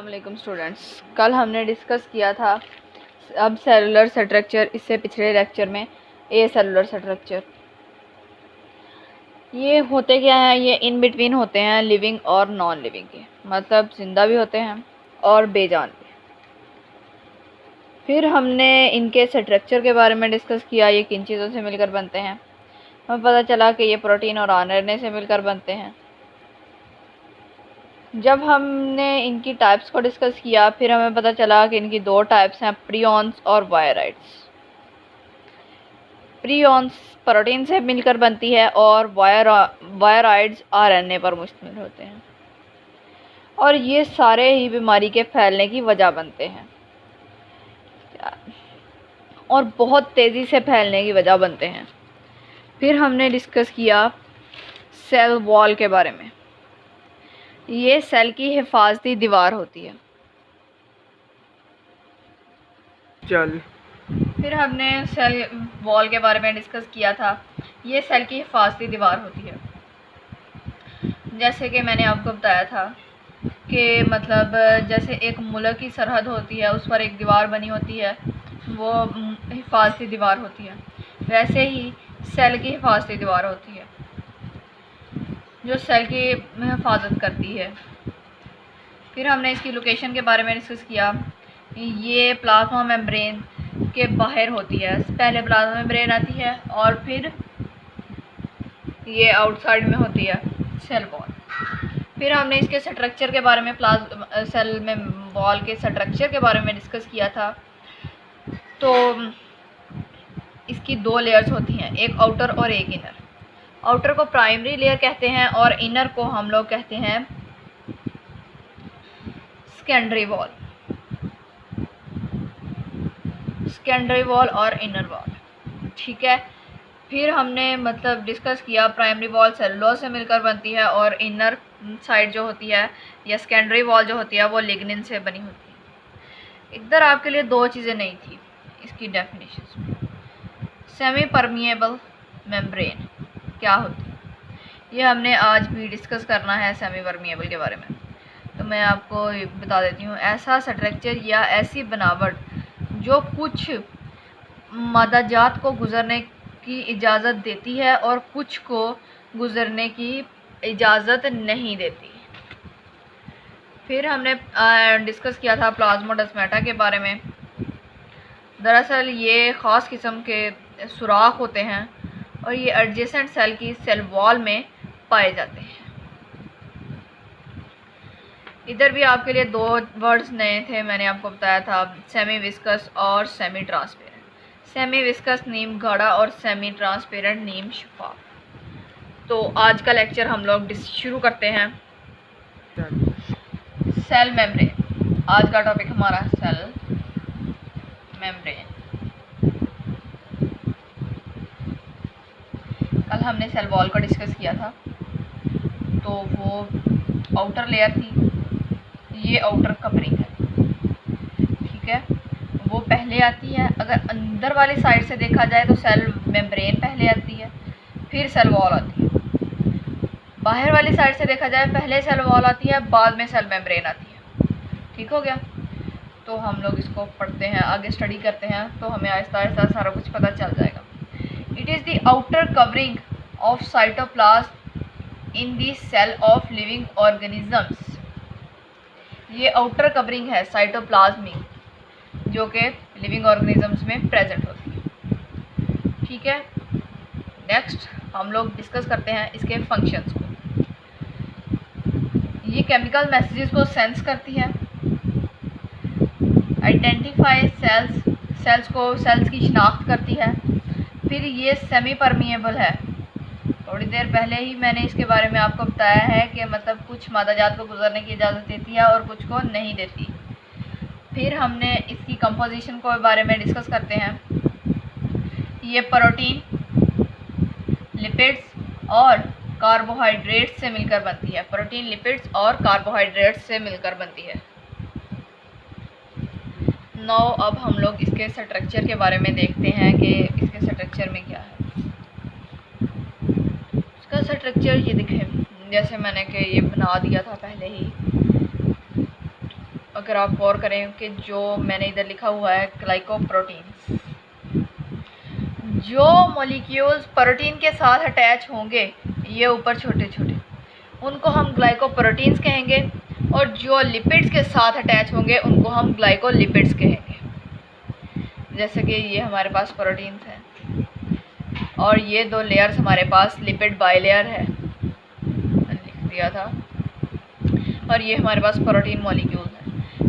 वालेकुम स्टूडेंट्स। कल हमने डिस्कस किया था अब सेलुलर स्ट्रक्चर, इससे पिछले लेक्चर में ए सेलुलर स्ट्रक्चर। ये होते क्या हैं, ये इन बिटवीन होते हैं लिविंग और नॉन लिविंग के, मतलब जिंदा भी होते हैं और बेजान भी। फिर हमने इनके स्ट्रक्चर के बारे में डिस्कस किया, ये किन चीज़ों से मिलकर बनते हैं। हमें पता चला कि ये प्रोटीन और आरएनए से मिलकर बनते हैं। जब हमने इनकी टाइप्स को डिस्कस किया, फिर हमें पता चला कि इनकी दो टाइप्स हैं, प्रियॉन्स और वायराइड्स। प्रियॉन्स प्रोटीन से मिलकर बनती है और वायराइड्स आरएनए पर मुश्तमिल होते हैं, और ये सारे ही बीमारी के फैलने की वजह बनते हैं और बहुत तेज़ी से फैलने की वजह बनते हैं। फिर हमने डिस्कस किया सेल वॉल के बारे में। ये सेल की हिफाजती दीवार होती है। फिर हमने सेल वॉल के बारे में डिस्कस किया था। ये सेल की हिफाजती दीवार होती है। जैसे कि मैंने आपको बताया था कि मतलब जैसे एक मुल्क की सरहद होती है, उस पर एक दीवार बनी होती है, वो हिफाजती दीवार होती है। वैसे ही सेल की हिफाजती दीवार होती है जो सेल की हिफाजत करती है। फिर हमने इसकी लोकेशन के बारे में डिस्कस किया। ये प्लाज्मा मेम्ब्रेन के बाहर होती है। पहले प्लाज्मा मेम्ब्रेन आती है और फिर ये आउटसाइड में होती है सेल वॉल। फिर हमने इसके स्ट्रक्चर के बारे में, सेल में वॉल के स्ट्रक्चर के बारे में डिस्कस किया था। तो इसकी दो लेयर्स होती हैं, एक आउटर और एक इनर। आउटर को प्राइमरी लेयर कहते हैं और इनर को हम लोग कहते हैं सेकेंडरी वॉल। सेकेंडरी वॉल और इनर वॉल, ठीक है। फिर हमने मतलब डिस्कस किया प्राइमरी वॉल सेलुलोज से मिलकर बनती है और इनर साइड जो होती है या सेकेंडरी वॉल जो होती है वो लिग्निन से बनी होती है। इधर आपके लिए दो चीज़ें नहीं थी इसकी डेफिनेशन। सेमी परमिएबल मेम्ब्रेन क्या होती है, ये हमने आज भी डिस्कस करना है सेमी परमिएबल के बारे में। तो मैं आपको बता देती हूँ, ऐसा स्ट्रक्चर या ऐसी बनावट जो कुछ मादाजात को गुजरने की इजाज़त देती है और कुछ को गुजरने की इजाज़त नहीं देती। फिर हमने डिस्कस किया था प्लाज्मोडेस्माटा के बारे में। दरअसल ये ख़ास किस्म के सुराख होते हैं और ये एडजेसेंट सेल की सेल वॉल में पाए जाते हैं। इधर भी आपके लिए दो वर्ड्स नए थे, मैंने आपको बताया था, सेमी विस्कस और सेमी ट्रांसपेरेंट। सेमी विस्कस नीम गाढ़ा और सेमी ट्रांसपेरेंट नीम शफाफ। तो आज का लेक्चर हम लोग शुरू करते हैं। सेल मेम्ब्रेन, आज का टॉपिक हमारा सेल मेम्ब्रेन। कल हमने सेल वॉल को डिस्कस किया था, तो वो आउटर लेयर थी, ये आउटर कवरिंग है, ठीक है। वो पहले आती है। अगर अंदर वाली साइड से देखा जाए तो सेल मेम्ब्रेन पहले आती है, फिर सेल वॉल आती है। बाहर वाली साइड से देखा जाए पहले सेल वॉल आती है, बाद में सेल मेम्ब्रेन आती है, ठीक हो गया। तो हम लोग इसको पढ़ते हैं, आगे स्टडी करते हैं, तो हमें आहिस्ता आहिस्ता सारा कुछ पता चल जाएगा। It is the outer covering of cytoplasm in the cell of living organisms. ये आउटर कवरिंग है साइटोप्लाज्मिक, जो कि लिविंग ऑर्गेनिजम्स में प्रेजेंट होती है, ठीक है। नेक्स्ट हम लोग डिस्कस करते हैं इसके फंक्शंस को। ये केमिकल मैसेजेस को सेंस करती है, आइडेंटिफाई सेल्स की शिनाख्त करती है। फिर ये सेमी परमिएबल है। थोड़ी देर पहले ही मैंने इसके बारे में आपको बताया है कि मतलब कुछ मादाजात को गुजरने की इजाज़त देती है और कुछ को नहीं देती। फिर हमने इसकी कंपोजिशन को बारे में डिस्कस करते हैं। ये प्रोटीन, लिपिड्स और कार्बोहाइड्रेट्स से मिलकर बनती है। प्रोटीन, लिपिड्स और कार्बोहाइड्रेट्स से मिलकर बनती है। नौ अब हम लोग इसके स्ट्रक्चर के बारे में देखते हैं कि इसके स्ट्रक्चर में क्या है। इसका स्ट्रक्चर ये दिखे, जैसे मैंने कि ये बना दिया था पहले ही। अगर आप गौर करें कि जो मैंने इधर लिखा हुआ है ग्लाइकोप्रोटीन्स, जो मॉलिक्यूल्स प्रोटीन के साथ अटैच होंगे ये ऊपर छोटे छोटे, उनको हम ग्लाइकोप्रोटीन्स कहेंगे, और जो लिपिड्स के साथ अटैच होंगे उनको हम ग्लाइकोलिपिड्स कहेंगे। जैसे कि ये हमारे पास प्रोटीन्स हैं और ये दो लेयर्स हमारे पास लिपिड बाइलेयर है, लिख दिया था, और ये हमारे पास प्रोटीन मॉलिक्यूल्स हैं।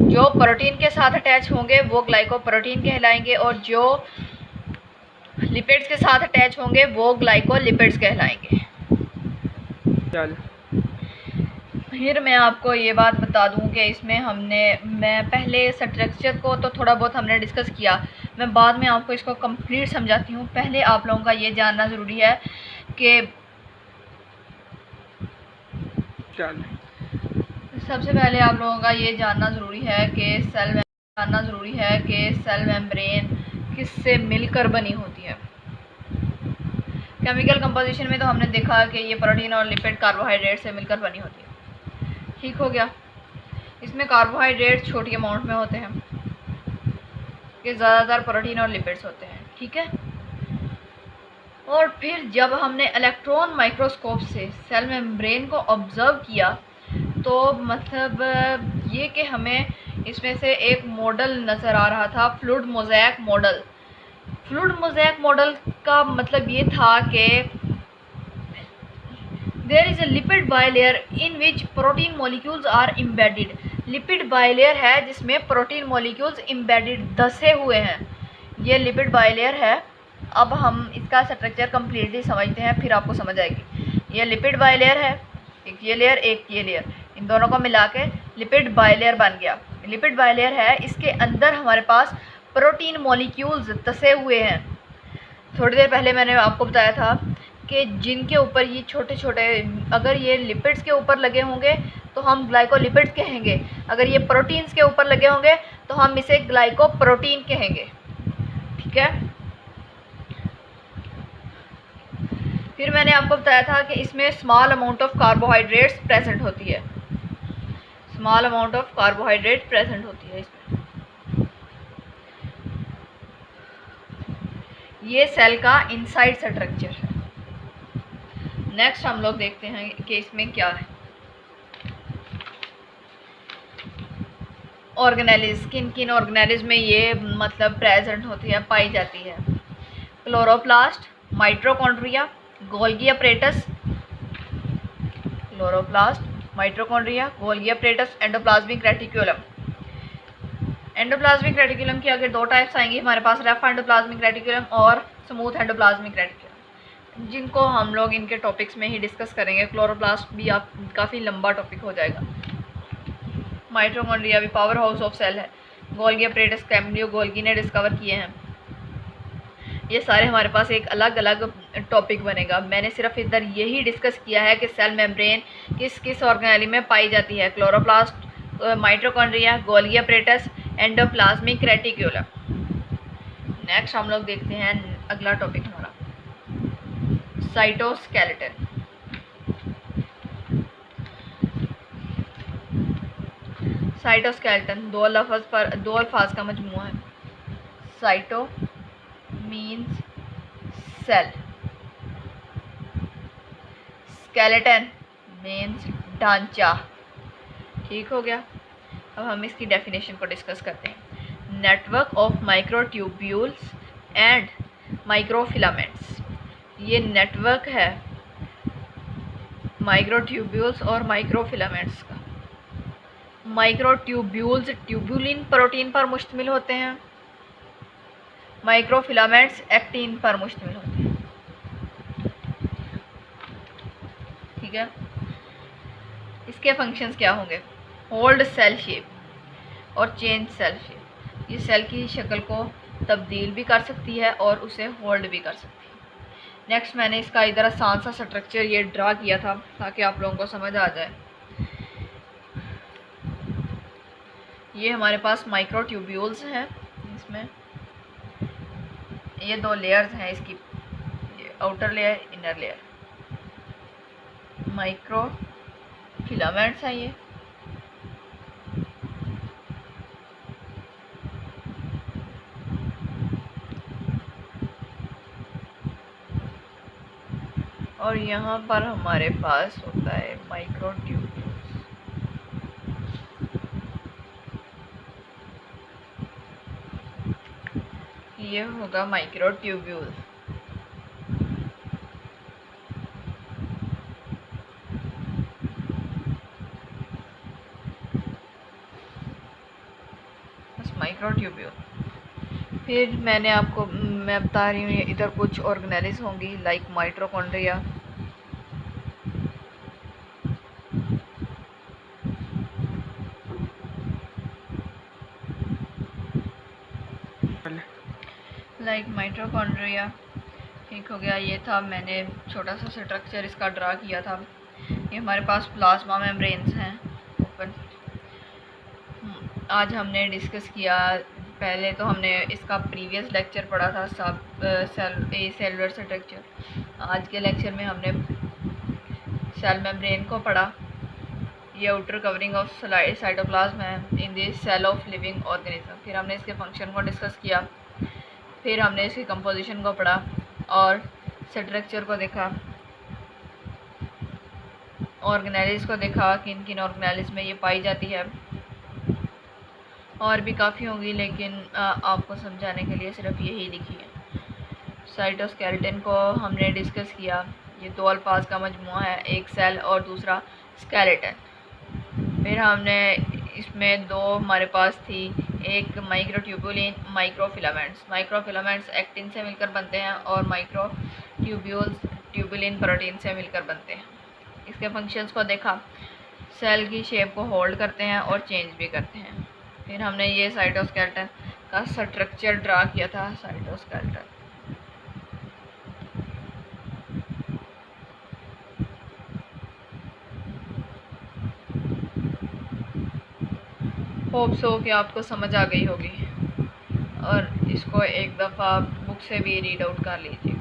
जो प्रोटीन के साथ अटैच होंगे वो ग्लाइकोप्रोटीन कहलाएंगे, और जो लिपिड्स के साथ अटैच होंगे वो ग्लाइकोलिपिड्स कहलाएंगे। चल फिर मैं आपको ये बात बता दूं कि इसमें मैं पहले स्ट्रक्चर को तो थोड़ा बहुत हमने डिस्कस किया, मैं बाद में आपको इसको कंप्लीट समझाती हूँ। पहले आप लोगों का ये जानना ज़रूरी है कि सबसे पहले आप लोगों का ये जानना ज़रूरी है कि सेल मेम्ब्रेन किससे मिलकर बनी होती है। केमिकल कंपोजिशन में तो हमने देखा कि ये प्रोटीन और लिपिड कार्बोहाइड्रेट से मिलकर बनी होती है, ठीक हो गया। इसमें कार्बोहाइड्रेट छोटी अमाउंट में होते हैं कि ज़्यादातर प्रोटीन और लिपिड्स होते हैं, ठीक है। और फिर जब हमने इलेक्ट्रॉन माइक्रोस्कोप से सेल मेम्ब्रेन को ऑब्ज़र्व किया तो मतलब ये कि हमें इसमें से एक मॉडल नज़र आ रहा था, fluid mosaic model. Fluid mosaic model का मतलब ये था कि there is a lipid bilayer in which protein molecules are embedded. Lipid bilayer है जिसमें प्रोटीन मॉलिक्यूल्स एम्बेडेड धसे हुए हैं, ये लिपिड बाइलेयर है। अब हम इसका स्ट्रक्चर कम्प्लीटली समझते हैं, फिर आपको समझ आएगी। ये लिपिड बाइलेयर है, एक ये लेयर एक ये लेयर, इन दोनों को मिला के लिपिड बाइलेयर बन गया। लिपिड बाइलेयर है, इसके अंदर हमारे पास प्रोटीन मॉलिक्यूल्स धसे हुए हैं। थोड़ी देर पहले मैंने आपको बताया था कि जिनके ऊपर ये छोटे छोटे, अगर ये लिपिड्स के ऊपर लगे होंगे तो हम ग्लाइकोलिपिड्स कहेंगे, अगर ये प्रोटीन्स के ऊपर लगे होंगे तो हम इसे ग्लाइकोप्रोटीन कहेंगे, ठीक है। फिर मैंने आपको बताया था कि इसमें small amount of carbohydrates present होती है, small amount of carbohydrate present होती है इसमें। ये सेल का इनसाइड स्ट्रक्चर है। नेक्स्ट हम लोग देखते हैं कि इसमें क्या है। ऑर्गेनेलिज, किन किन ऑर्गेनेलिज में ये मतलब प्रेजेंट होती है, पाई जाती है। Chloroplast, mitochondria, Golgi apparatus, chloroplast, mitochondria, Golgi apparatus, endoplasmic reticulum. Endoplasmic reticulum की अगर दो टाइप्स आएंगी हमारे पास, रफ एंडोप्लाज्मिक रेटिकुलम और स्मूथ एंडोप्लाज्मिक रेटिकुलम, जिनको हम लोग इनके टॉपिक्स में ही डिस्कस करेंगे। क्लोरोप्लास्ट भी आप काफ़ी लंबा टॉपिक हो जाएगा। माइटोकॉन्ड्रिया भी पावर हाउस ऑफ सेल है। गोल्गी अपरेटस कैम्ब्रियो गोल्गी ने डिस्कवर किए हैं। ये सारे हमारे पास एक अलग अलग टॉपिक बनेगा। मैंने सिर्फ इधर यही डिस्कस किया है कि सेल मेम्ब्रेन किस किस ऑर्गेनेली में पाई जाती है। Chloroplast, mitochondria, Golgi apparatus, endoplasmic reticulum. Next हम लोग देखते हैं अगला टॉपिक हमारा साइटोस्केलेटन। साइटोस्केलेटन दो अल्फाज का मजमूआ है। Cyto means cell, skeleton means ढांचा, ठीक हो गया। अब हम इसकी डेफिनेशन को डिस्कस करते हैं। Network of microtubules and microfilaments. ये नेटवर्क है माइक्रोट्यूब्यूल्स और माइक्रोफिलामेंट्स का। माइक्रोट्यूब्यूल्स ट्यूबुलिन प्रोटीन पर मुश्तमिल होते हैं, माइक्रोफिलामेंट्स एक्टिन पर मुश्तमिल होते हैं, ठीक है। इसके फंक्शंस क्या होंगे? होल्ड सेल शेप और चेंज सेल शेप। ये सेल की शक्ल को तब्दील भी कर सकती है और उसे होल्ड भी कर सकती है। नेक्स्ट मैंने इसका इधर आसान सा स्ट्रक्चर ये ड्रा किया था ताकि आप लोगों को समझ आ जाए। ये हमारे पास माइक्रोट्यूब्यूल्स हैं, इसमें ये दो लेयर्स हैं इसकी, ये outer layer inner layer. Micro filaments हैं ये, और यहाँ पर हमारे पास होता है माइक्रोट्यूब्यूल्स। ये होगा माइक्रोट्यूब्यूल। बस माइक्रोट्यूब्यूल। फिर मैं बता रही हूँ इधर कुछ ऑर्गेनेल्स होंगी लाइक माइटोकॉन्ड्रिया, ठीक हो गया। ये था, मैंने छोटा सा स्ट्रक्चर इसका ड्रा किया था। ये हमारे पास प्लाज्मा मेम्ब्रेन्स हैं ओपन। आज हमने डिस्कस किया, पहले तो हमने इसका प्रीवियस लेक्चर पढ़ा था सेलुलर स्ट्रक्चर। आज के लेक्चर में हमने सेल मेम्ब्रेन को पढ़ा। ये आउटर कवरिंग ऑफ साइटोप्लाज्म है in the cell of living organism. फिर हमने इसके फंक्शन को डिस्कस किया, फिर हमने इसकी कंपोजिशन को पढ़ा और स्ट्रक्चर को देखा, ऑर्गेनेल्स को देखा, किन किन ऑर्गेनेल्स में ये पाई जाती है। और भी काफ़ी होंगी लेकिन आपको समझाने के लिए सिर्फ यही लिखी है। साइटोस्केलेटन को हमने डिस्कस किया। ये दो अल्फाज का मजमूआ है, एक सेल और दूसरा स्केलेटन। फिर हमने इसमें दो हमारे पास थी, एक माइक्रोट्यूबुलिन, माइक्रोफिलामेंट्स। माइक्रोफिलामेंट्स एक्टिन से मिलकर बनते हैं और माइक्रोट्यूब्यूल्स ट्यूबुलिन प्रोटीन से मिलकर बनते हैं। इसके फंक्शंस को देखा, सेल की शेप को होल्ड करते हैं और चेंज भी करते हैं। फिर हमने ये साइटोस्केलेटन का स्ट्रक्चर ड्रा किया था, साइटोस्केलेटन। होप सो कि आपको समझ आ गई होगी और इसको एक दफ़ा बुक से भी रीड आउट कर लीजिए।